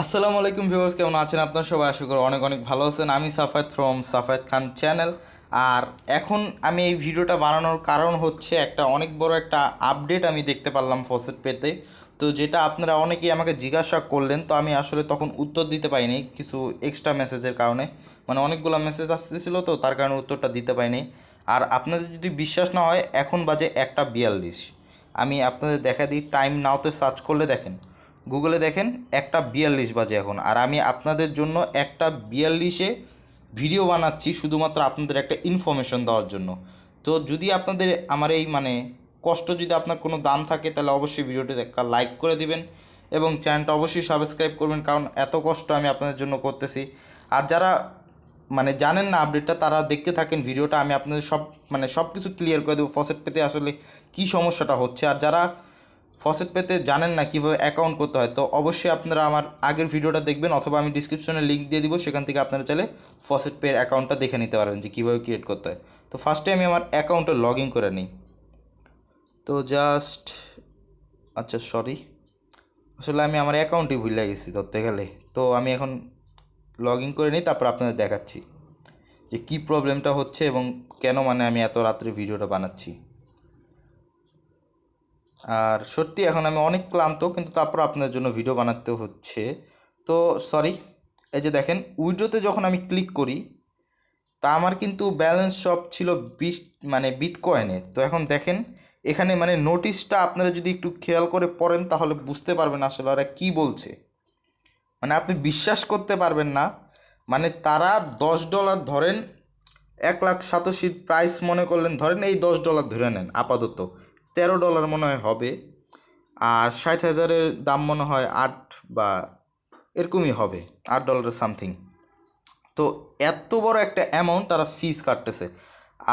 আসসালামু আলাইকুম ভিউয়ার্স, কেমন আছেন আপনারা সবাই? আশা করি অনেক অনেক ভালো আছেন। আমি সাফায়েত ফ্রম সাফায়েত খান চ্যানেল। আর এখন আমি এই ভিডিওটা বানানোর কারণ হচ্ছে একটা অনেক বড় একটা আপডেট আমি দেখতে পারলাম ফসেট পেতে। তো যেটা আপনারা অনেকেই আমাকে জিজ্ঞাসা করলেন, তো আমি আসলে তখন উত্তর দিতে পারিনি কিছু এক্সট্রা মেসেজের কারণে। মানে অনেকগুলো মেসেজ আসতেছিল, তো তার কারণে উত্তরটা দিতে পারিনি। আর আপনাদের যদি বিশ্বাস না হয়, এখন বাজে 1:42। আমি আপনাদের দেখা দিই, টাইম নাওতে সার্চ করলে দেখেন, গুগলে দেখেন 1:42 বাজে এখন। আর আমি আপনাদের জন্য 1:42-এ ভিডিও বানাচ্ছি শুধুমাত্র আপনাদের একটা ইনফরমেশন দেওয়ার জন্য। তো যদি আপনাদের আমার এই কষ্ট যদি আপনার কোনো দাম থাকে, তাহলে অবশ্যই ভিডিওটিতে একটা লাইক করে দিবেন এবং চ্যানেলটা অবশ্যই সাবস্ক্রাইব করবেন, কারণ এত কষ্ট আমি আপনাদের জন্য করতেছি। আর যারা জানেন না আপডেটটা, তারা দেখতে থাকেন ভিডিওটা। আমি আপনাদের সব কিছু ক্লিয়ার করে দেবো ফসেট পেতে আসলে কী সমস্যাটা হচ্ছে। আর যারা ফসেট পেতে জানেন না কীভাবে অ্যাকাউন্ট করতে হয়, তো অবশ্যই আপনারা আমার আগের ভিডিওটা দেখবেন, অথবা আমি ডিসক্রিপশনে লিঙ্ক দিয়ে দিব, সেখান থেকে আপনারা চাইলে ফসেট পের অ্যাকাউন্টটা দেখে নিতে পারবেন যে কীভাবে ক্রিয়েট করতে হয়। তো ফার্স্টে আমি আমার অ্যাকাউন্টে লগ ইন করে নিই। তো জাস্ট, আচ্ছা সরি, আসলে আমি আমার অ্যাকাউন্টই ভুলে গেছি ধরতে গেলে। তো আমি এখন লগ ইন করে নিই, তারপর আপনাদের দেখাচ্ছি যে কী প্রবলেমটা হচ্ছে এবং কেন আমি এত রাত্রে ভিডিওটা বানাচ্ছি। আর সত্যি এখন আমি অনেক ক্লান্ত, কিন্তু তারপর আপনার জন্য ভিডিও বানাতে হচ্ছে। তো সরি, এই যে দেখেন, উইড্রোতে যখন আমি ক্লিক করি, তা আমার কিন্তু ব্যালেন্স সব ছিল বিটকয়েনে। তো এখন দেখেন এখানে নোটিশটা আপনারা যদি একটু খেয়াল করে পড়েন, তাহলে বুঝতে পারবেন আসলে ওরা কী বলছে। আপনি বিশ্বাস করতে পারবেন না। তারা $10 ধরেন, 1,87,000 প্রাইস মনে করলেন, ধরেন এই $10 ধরে নেন আপাতত, $13 মনে হয় হবে। আর 60,000-এর দাম মনে হয় 8 বা এরকমই হবে, $8 সামথিং। তো এত বড় একটা অ্যামাউন্ট তারা ফিস কাটতেছে।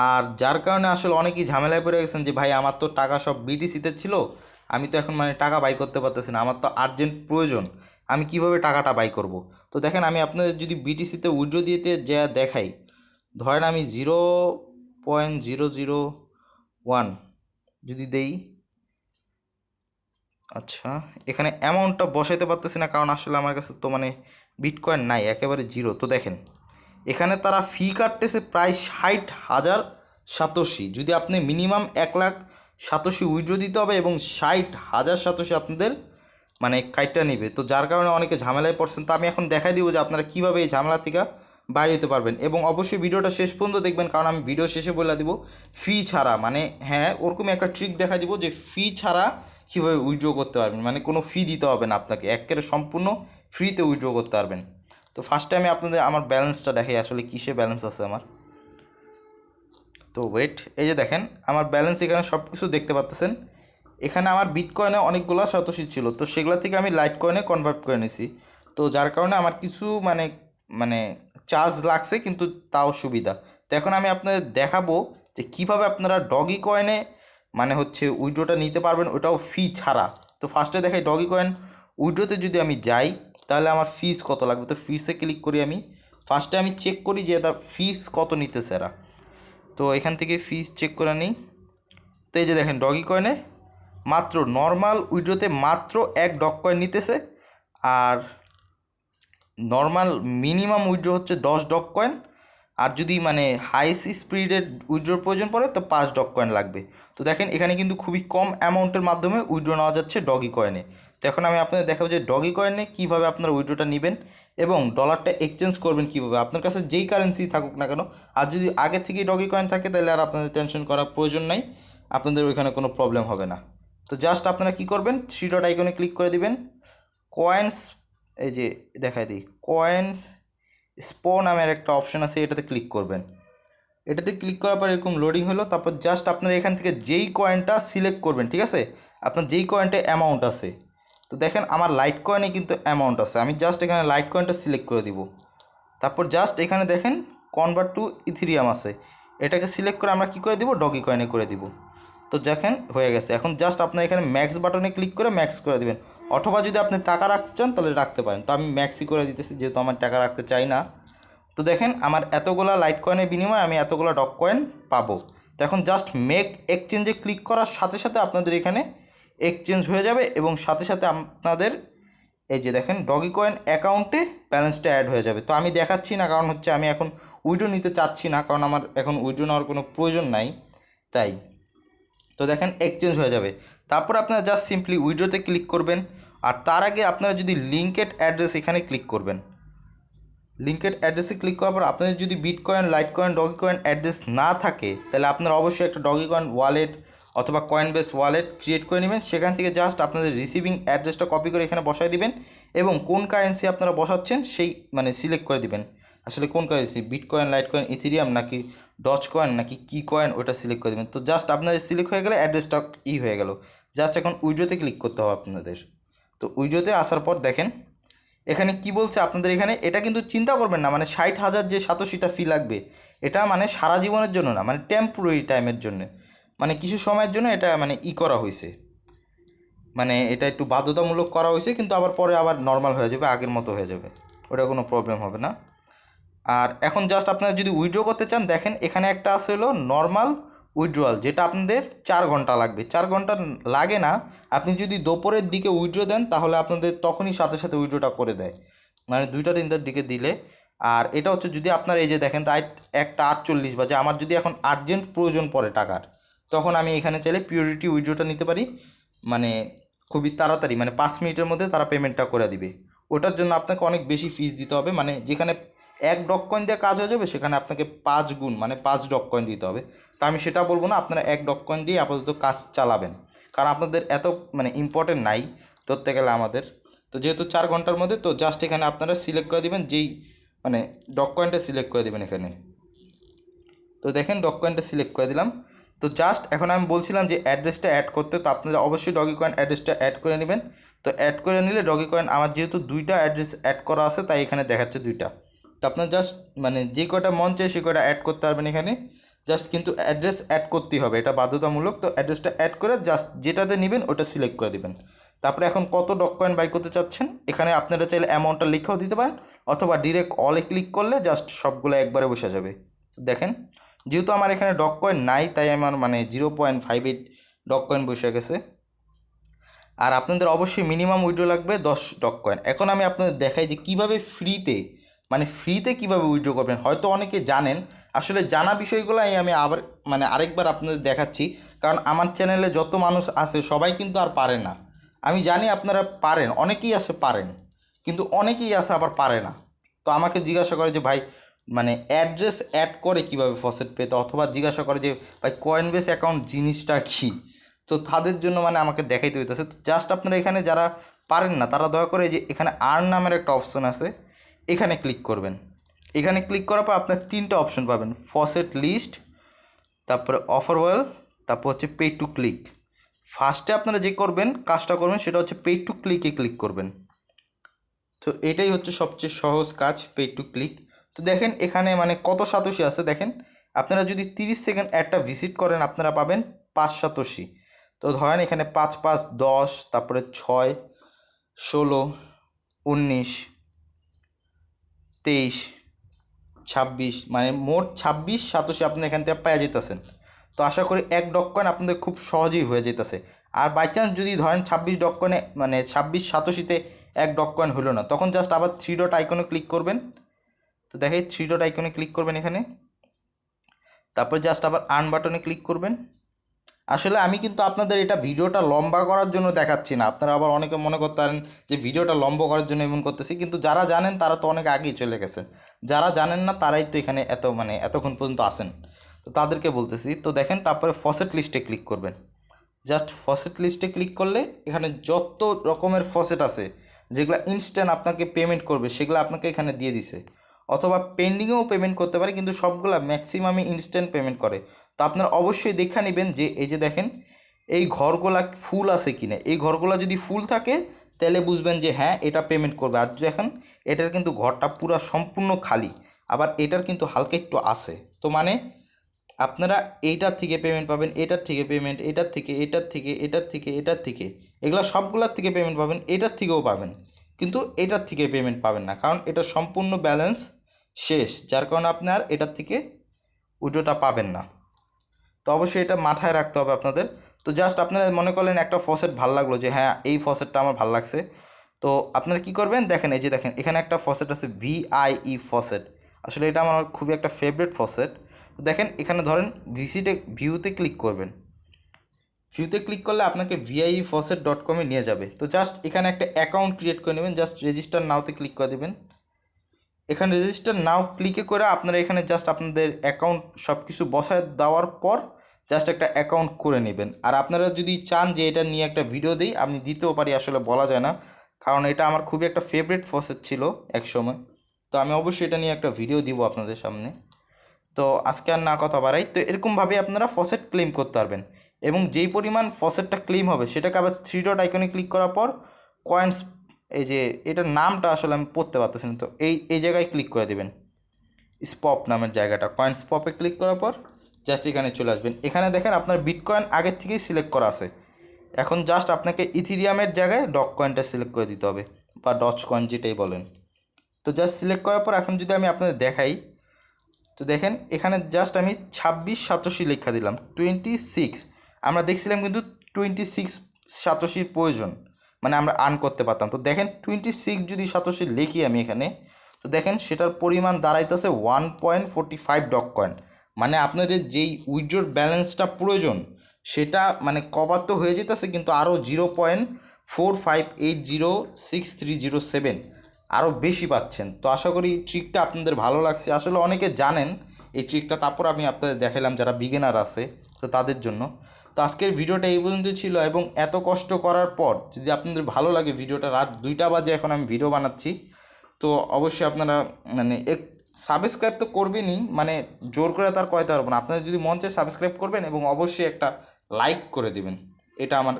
আর যার কারণে আসলে অনেকেই ঝামেলায় পড়ে গেছেন যে ভাই, আমার তো টাকা সব বিটিসিতে ছিল, আমি তো এখন টাকা বাই করতে পারতেছি না, আমার তো আর্জেন্ট প্রয়োজন, আমি কিভাবে টাকাটা বাই করব। তো দেখেন, আমি আপনাদের যদি বিটিসিতে উইথড্র দিতে যা দেখাই, ধরেন আমি 0.001 যদি দেই, আচ্ছা এখানে অ্যামাউন্টটা বসাইতে পারতেছি না, কারণ আসলে আমার কাছে তো বিটকয়েন নাই, একেবারে জিরো। তো দেখেন এখানে তারা ফি কাটতেছে প্রায় 60,000 যদি আপনি মিনিমাম 1,00,000 উইথড্র দিতে হবে, এবং 60,000 আপনাদের কাইটটা নিবে। তো যার কারণে অনেকে ঝামেলায় পড়ছেন। তো আমি এখন দেখাই দিব যে আপনারা কীভাবে এই ঝামেলা থেকে বাইরে হতে পারবেন। এবং অবশ্যই ভিডিওটা শেষ পর্যন্ত দেখবেন, কারণ আমি ভিডিও শেষে বলে দিব ফি ছাড়া, হ্যাঁ ওরকমই একটা ট্রিক দেখা দিব যে ফি ছাড়া কীভাবে উইথড্র করতে পারবেন, কোনো ফি দিতে হবে না আপনাকে, একেবারে সম্পূর্ণ ফ্রিতে উইথড্র করতে পারবেন। তো ফার্স্টে আমি আপনাদের আমার ব্যালেন্সটা দেখাই, আসলে কিসে ব্যালেন্স আছে আমার। তো ওয়েট, এই যে দেখেন আমার ব্যালেন্স, এখানে সব কিছু দেখতে পাচ্ছেন। এখানে আমার বিটকয়েনে অনেকগুলো সাতোশি ছিল, তো সেগুলো থেকে আমি লাইট কয়েনে কনভার্ট করে নিছি। তো যার কারণে আমার কিছু মানে চার্জ লাগছে, কিন্তু তাও সুবিধা। তো এখন আমি আপনাদের দেখাবো যে কীভাবে আপনারা ডগি কয়েনে উইড্রোটা নিতে পারবেন, ওটাও ফি ছাড়া। তো ফার্স্টে দেখাই ডগি কয়েন উইড্রোতে যদি আমি যাই, তাহলে আমার ফিস কত লাগবে। তো ফিসে ক্লিক করি আমি। ফার্স্টে আমি চেক করি যে তার ফিস কত নিতেছে এরা। তো এখান থেকে ফিস চেক করে নিই। তো এই যে দেখেন, ডগি কয়েনে মাত্র নর্মাল উইড্রোতে মাত্র 1 ডগ কয়েন নিতেছে। আর নর্মাল মিনিমাম উইড্রো হচ্ছে 10 ডগ কয়েন। আর যদি হাইস্ট স্পিডের উইড্রোর প্রয়োজন পড়ে, তো 5 ডগ কয়েন লাগবে। তো দেখেন এখানে কিন্তু খুবই কম অ্যামাউন্টের মাধ্যমে উইড্রো নেওয়া যাচ্ছে ডগি কয়েনে। তো এখন আমি আপনাদের দেখাবো যে ডগি কয়েনে কীভাবে আপনারা উইড্রোটা নেবেন এবং ডলারটা এক্সচেঞ্জ করবেন কীভাবে, আপনার কাছে যেই কারেন্সি থাকুক না কেন। আর যদি আগে থেকেই ডগি কয়েন থাকে, তাহলে আর আপনাদের টেনশন করার প্রয়োজন নাই, আপনাদের ওইখানে কোনো প্রবলেম হবে না। তো জাস্ট আপনারা কী করবেন, থ্রি ডট আইকনে ক্লিক করে দিবেন। কয়েন্স, এই যে দেখাই দিই, কয়েন্স স্পো নামের একটা অপশন আছে, এটাতে ক্লিক করবেন। এটাতে ক্লিক করার পর এরকম লোডিং হলো। তারপর জাস্ট আপনারা এখান থেকে যেই কয়েনটা সিলেক্ট করবেন, ঠিক আছে, আপনার যেই কয়েনটা অ্যামাউন্ট আছে। তো দেখেন আমার লাইট কয়েনে কিন্তু অ্যামাউন্ট আছে, আমি জাস্ট এখানে লাইট কয়েনটা সিলেক্ট করে দিব। তারপর জাস্ট এখানে দেখেন কনভার্ট টু ইথেরিয়াম আছে, এটাকে সিলেক্ট করে আমরা কী করে দিব, ডগি কয়েনে করে দিব। তো দেখেন হয়ে গেছে। এখন জাস্ট আপনার এখানে ম্যাক্স বাটনে ক্লিক করে ম্যাক্স করে দিবেন, অথবা যদি আপনি টাকা রাখতে চান তাহলে রাখতে পারেন। তো আমি ম্যাক্সই করে দিতেছি, যেহেতু আমার টাকা রাখতে চাই না। তো দেখেন আমার এতগুলা লাইট কয়েনের বিনিময়ে আমি এতগুলো ডগ কয়েন পাবো। তো এখন জাস্ট মেক এক্সচেঞ্জে ক্লিক করার সাথে সাথে আপনাদের এখানে এক্সচেঞ্জ হয়ে যাবে, এবং সাথে সাথে আপনাদের এই যে দেখেন ডগি কয়েন অ্যাকাউন্টে ব্যালেন্সটা অ্যাড হয়ে যাবে। তো আমি দেখাচ্ছি না, কারণ হচ্ছে আমি এখন উইড্রো নিতে চাচ্ছি না, কারণ আমার এখন উইড্রো নেওয়ার কোনো প্রয়োজন নাই তাই। তো দেখেন এক্সচেঞ্জ হয়ে যাবে। তারপর আপনারা জাস্ট সিম্পলি উইড্রোতে ক্লিক করবেন। আর তার আগে আপনারা যদি লিঙ্কেড অ্যাড্রেস এখানে ক্লিক করবেন। লিঙ্কেড অ্যাড্রেসে ক্লিক করার পর আপনাদের যদি bitcoin, Litecoin, doggy coin address না থাকে, তাহলে আপনারা অবশ্যই একটা ডগি কয়েন ওয়ালেট অথবা কয়েনবেস ওয়ালেট ক্রিয়েট করে নেবেন। সেখান থেকে জাস্ট আপনাদের রিসিভিং অ্যাড্রেসটা কপি করে এখানে বসাই দিবেন এবং কোন কারেন্সি আপনারা বসাচ্ছেন সেই মানে সিলেক্ট করে দিবেন। আসলে কোন কারেন্সি, বিটকয়েন, লাইটকয়েন, ইথেরিয়াম নাকি ডজ কয়েন নাকি কি কয়েন, ওটা সিলেক্ট করে দেবেন। তো জাস্ট আপনাদের সিলেক্ট হয়ে গেলে অ্যাড্রেসটা হয়ে গেল। জাস্ট এখন উইড্রোতে ক্লিক করতে হবে আপনাদের। তো উইড্রোতে আসার পর দেখেন এখানে কি বলছে আপনাদের। এখানে এটা কিন্তু চিন্তা করবেন না, মানে 60,000 যে সাতোশিটা ফি লাগবে এটা মানে সারা জীবনের জন্য না, মানে টেম্পোরারি টাইমের জন্য, মানে কিছু সময়ের জন্য এটা মানে করা হয়েছে, মানে এটা একটু বাধ্যতামূলক করা হয়েছে, কিন্তু আবার পরে আবার নর্মাল হয়ে যাবে, আগের মতো হয়ে যাবে, ওটা কোনো প্রবলেম হবে না। আর এখন জাস্ট আপনারা যদি উইথড্র করতে চান, দেখেন এখানে একটা আছে হলো নর্মাল উইথড্রয়াল, যেটা আপনাদের 4 ঘন্টা লাগবে। 4 ঘন্টা লাগে না, আপনি যদি দুপুরের দিকে উইথড্র দেন তাহলে আপনাদের তখনই সাথে সাথে উইথড্রটা করে দেয়, মানে 2টা-3টার দিকে দিলে। আর এটা হচ্ছে যদি আপনার এই যে দেখেন রাইট 1:48 বাজে, আমার যদি এখন আর্জেন্ট প্রয়োজন পড়ে টাকার, তখন আমি এখানে চাইলে পিওরিটি উইথড্রটা নিতে পারি, মানে খুবই তাড়াতাড়ি, মানে 5 মিনিটের মধ্যে তারা পেমেন্টটা করে দিবে। ওটার জন্য আপনাকে অনেক বেশি ফিস দিতে হবে, মানে যেখানে 1 ডক কয়েন দিয়ে কাজ হয়ে যাবে সেখানে আপনাকে 5 গুণ মানে 5 ডক কয়েন দিতে হবে। তো আমি সেটা বলবো না, আপনারা 1 ডক কয়েন দিয়ে আপাতত কাজ চালাবেন, কারণ আপনাদের এত মানে ইম্পর্টেন্ট নাই ধরতে গেলে আমাদের। তো যেহেতু 4 ঘন্টার মধ্যে, তো জাস্ট এখানে আপনারা সিলেক্ট করে দেবেন যেই মানে ডক কয়েনটা সিলেক্ট করে দেবেন এখানে। তো দেখেন ডগ কয়েনটা সিলেক্ট করে দিলাম। তো জাস্ট এখন আমি বলছিলাম যে অ্যাড্রেসটা অ্যাড করতে, তো আপনারা অবশ্যই ডগি কয়েন অ্যাড্রেসটা অ্যাড করে নেবেন। তো অ্যাড করে নিলে ডগি কয়েন আমার যেহেতু 2টা অ্যাড্রেস অ্যাড করা আছে তাই এখানে দেখাচ্ছে 2টা। তো আপনার জাস্ট মানে যে কয়টা মন চাই সে কয়টা অ্যাড করতে পারবেন এখানে, জাস্ট কিন্তু অ্যাড্রেস অ্যাড করতেই হবে, এটা বাধ্যতামূলক। তো অ্যাড্রেসটা অ্যাড করে জাস্ট যেটাতে নেবেন ওটা সিলেক্ট করে দেবেন। তারপরে এখন কত ডগ কয়েন বাই করতে চাচ্ছেন, এখানে আপনারা চাইলে অ্যামাউন্টটা লিখেও দিতে পারেন, অথবা ডিরেক্ট অলে ক্লিক করলে জাস্ট সবগুলো একবারে বসে যাবে। দেখেন যেহেতু আমার এখানে ডগ কয়েন নাই তাই আমার মানে 0.58 ডগ কয়েন বসে গেছে। আর আপনাদের অবশ্যই মিনিমাম উইথড্র লাগবে 10 ডগ কয়েন। এখন আমি আপনাদের দেখাই যে কীভাবে ফ্রিতে, মানে ফ্রিতে কীভাবে উইথড্র করবেন। হয়তো অনেকে জানেন, আসলে জানা বিষয়গুলোই আমি আবার মানে আরেকবার আপনাদের দেখাচ্ছি, কারণ আমার চ্যানেলে যত মানুষ আছে সবাই কিন্তু আর পারে না। আমি জানি আপনারা পারেন, অনেকেই আছে পারেন, কিন্তু অনেকেই আছে আবার পারে না। তো আমাকে জিজ্ঞাসা করে যে ভাই মানে অ্যাড্রেস অ্যাড করে কীভাবে ফসেট পেতে, অথবা জিজ্ঞাসা করে যে ভাই কয়েনবেস অ্যাকাউন্ট জিনিসটা কী। তো তাদের জন্য মানে আমাকে দেখাইতে হইতেছে। তো জাস্ট আপনারা এখানে যারা পারেন না তারা দয়া করে যে এখানে আর্ন নামের একটা অপশন আছে, এখানে ক্লিক করবেন। এখানে ক্লিক করার পর আপনার 3টা অপশন পাবেন, ফসেট লিস্ট, তারপরে অফার ওয়েল, তারপর হচ্ছে পে টু ক্লিক। ফার্স্টে আপনারা যে করবেন কাজটা করবেন সেটা হচ্ছে পে টু ক্লিকে ক্লিক করবেন। তো এটাই হচ্ছে সবচেয়ে সহজ কাজ, পে টু ক্লিক। তো দেখেন এখানে মানে কত সাতোশি আছে দেখেন, আপনারা যদি 30 সেকেন্ড অ্যাডটা ভিজিট করেন আপনারা পাবেন 5 সাতোশি। তো ধরেন এখানে 5 5 10, তারপরে 6 16 19 23 26, মানে মোট 26 সাতোশি আপনি এখান থেকে পাওয়া যেতেছেন। তো আশা করি 1 ডক কয়েন আপনাদের খুব সহজেই হয়ে যেতেছে। আর বাই চান্স যদি ধরেন 26 ডক কয়েনে মানে 26 সাতোশিতে 1 ডক কয়েন হলো না, তখন জাস্ট আবার 3 ডট আইকনে ক্লিক করবেন। তো দেখেন 3 ডট আইকনে ক্লিক করবেন এখানে, তারপর জাস্ট আবার আর্ন বাটনে ক্লিক করবেন। আসলে আমি কিন্তু আপনাদের এটা ভিডিওটা লম্বা করার জন্য দেখাচ্ছি না, আপনারা আবার অনেকে মনে করতে পারেন যে ভিডিওটা লম্বা করার জন্য এমন করতেছি, কিন্তু যারা জানেন তারা তো অনেক আগেই চলে গেছেন, যারা জানেন না তারাই তো এখানে এত মানে এতক্ষণ পর্যন্ত আসেন, তো তাদেরকে বলতেছি। তো দেখেন তারপরে ফসেট লিস্টে ক্লিক করবেন। জাস্ট ফসেট লিস্টে ক্লিক করলে এখানে যত রকমের ফসেট আছে যেগুলো ইনস্ট্যান্ট আপনাকে পেমেন্ট করবে সেগুলো আপনাকে এখানে দিয়ে দিছে, অথবা পেন্ডিংয়েও পেমেন্ট করতে পারে, কিন্তু সবগুলা ম্যাক্সিমামই ইনস্ট্যান্ট পেমেন্ট করে। তো আপনারা অবশ্যই দেখে নেবেন যে এই যে দেখেন এই ঘরগুলা ফুল আছে কিনা, এই ঘরগুলা যদি ফুল থাকে তাহলে বুঝবেন যে হ্যাঁ এটা পেমেন্ট করবে। আর দেখেন এটার কিন্তু ঘরটা পুরো সম্পূর্ণ খালি, আবার এটার কিন্তু হালকা একটু আছে। তো মানে আপনারা এইটার থেকে পেমেন্ট পাবেন, এটার থেকে পেমেন্ট, এটার থেকে, এটার থেকে, এটার থেকে, এটার থেকে, এগুলো সবগুলোর থেকে পেমেন্ট পাবেন, এটার থেকেও পাবেন, কিন্তু এটার থেকে পেমেন্ট পাবেন না, কারণ এটা সম্পূর্ণ ব্যালেন্স শেষ, যার কারণে আপনার এটার থেকে উইড্রোটা পাবেন না। তো অবশ্যই এটা মাথায় রাখতে হবে আপনাদের। তো জাস্ট আপনারা মনে করলেন একটা ফসেট ভালো লাগলো যে হ্যাঁ এই ফসেটটা আমার ভালো লাগছে, তো আপনারা কি করবেন দেখেন, এই যে দেখেন এখানে একটা ফসেট আছে ভিআইই ফসেট, আসলে এটা আমার খুবই একটা ফেভারিট ফসেট। তো দেখেন এখানে ধরেন ভিউতে ক্লিক করবেন, ভিউতে ক্লিক করলে আপনাকে viefaucet.com-এ নিয়ে যাবে। তো জাস্ট এখানে একটা অ্যাকাউন্ট ক্রিয়েট করে নেবেন, জাস্ট রেজিস্টার নাওতে ক্লিক করে দেবেন। এখানে রেজিস্টার নাও ক্লিকে করে আপনারা এখানে জাস্ট আপনাদের অ্যাকাউন্ট সব কিছু বসায় দেওয়ার পর জাস্ট একটা অ্যাকাউন্ট করে নেবেন। আর আপনারা যদি চান যে এটা নিয়ে একটা ভিডিও দিই, আমি দিতেও পারি, আসলে বলা যায় না, কারণ এটা আমার খুবই একটা ফেভারিট ফসেট ছিল এক সময়। তো আমি অবশ্যই এটা নিয়ে একটা ভিডিও দিব আপনাদের সামনে। তো আজকে আর না কথা বাড়াই, তো এরকমভাবে আপনারা ফসেট ক্লেম করতে পারবেন। এবং যেই পরিমাণ ফসেটটা ক্লেম হবে সেটাকে আবার 3 ডট আইকনে ক্লিক করার পর কয়েন্স, এই যে এটার নামটা আসলে আমি পড়তে পারতেছি না, তো এই জায়গায় ক্লিক করে দেবেন, স্পপ নামের জায়গাটা, কয়েন স্পপে ক্লিক করার পর জাস্ট এখানে চলে আসবেন। এখানে দেখেন আপনার বিটকয়েন আগের থেকেই সিলেক্ট করা আছে, এখন জাস্ট আপনাকে ইথিরিয়ামের জায়গায় ডক কয়েনটা সিলেক্ট করে দিতে হবে, বা ডচ কয়েন যেটাই বলেন। তো জাস্ট সিলেক্ট করার পর এখন যদি আমি আপনাদের দেখাই, তো দেখেন এখানে জাস্ট আমি 26 লেখা দিলাম, 26। আমরা দেখছিলাম কিন্তু 26 প্রয়োজন, মানে আমরা আর্ন করতে পারতাম। তো দেখেন 26 যদি লিখি আমি এখানে, তো দেখেন সেটার পরিমাণ দাঁড়াইতেছে 1.45 ডক কয়েন। মানে আপনাদের যেই উইথড্রোর ব্যালেন্সটা প্রয়োজন সেটা মানে কভার তো হয়ে যেতেছে, কিন্তু আরও 0.458063007 আরও বেশি পাচ্ছেন। তো আশা করি ট্রিকটা আপনাদের ভালো লাগছে, আসলে অনেকে জানেন এই ট্রিকটা, তারপর আমি আপনাদের দেখালাম যারা বিগিনার আছে তো তাদের জন্য। তো আজকের ভিডিওটা এই পর্যন্ত ছিল, এবং এত কষ্ট করার পর যদি আপনাদের ভালো লাগে ভিডিওটা, রাত 2টা বাজে এখন আমি ভিডিও বানাচ্ছি, তো অবশ্যই আপনারা মানে সাবস্ক্রাইব তো করবেনই, মানে জোর করে তার কয়তে পারবো না, আপনাদের যদি মন চায় সাবস্ক্রাইব করবেন এবং অবশ্যই একটা লাইক করে দিবেন, এটা আমার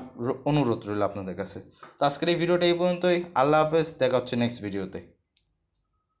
অনুরোধ রইল আপনাদের কাছে। তো আজকের এই ভিডিওটা এই পর্যন্তই, আল্লাহ হাফেজ, দেখা হচ্ছে নেক্সট ভিডিওতে।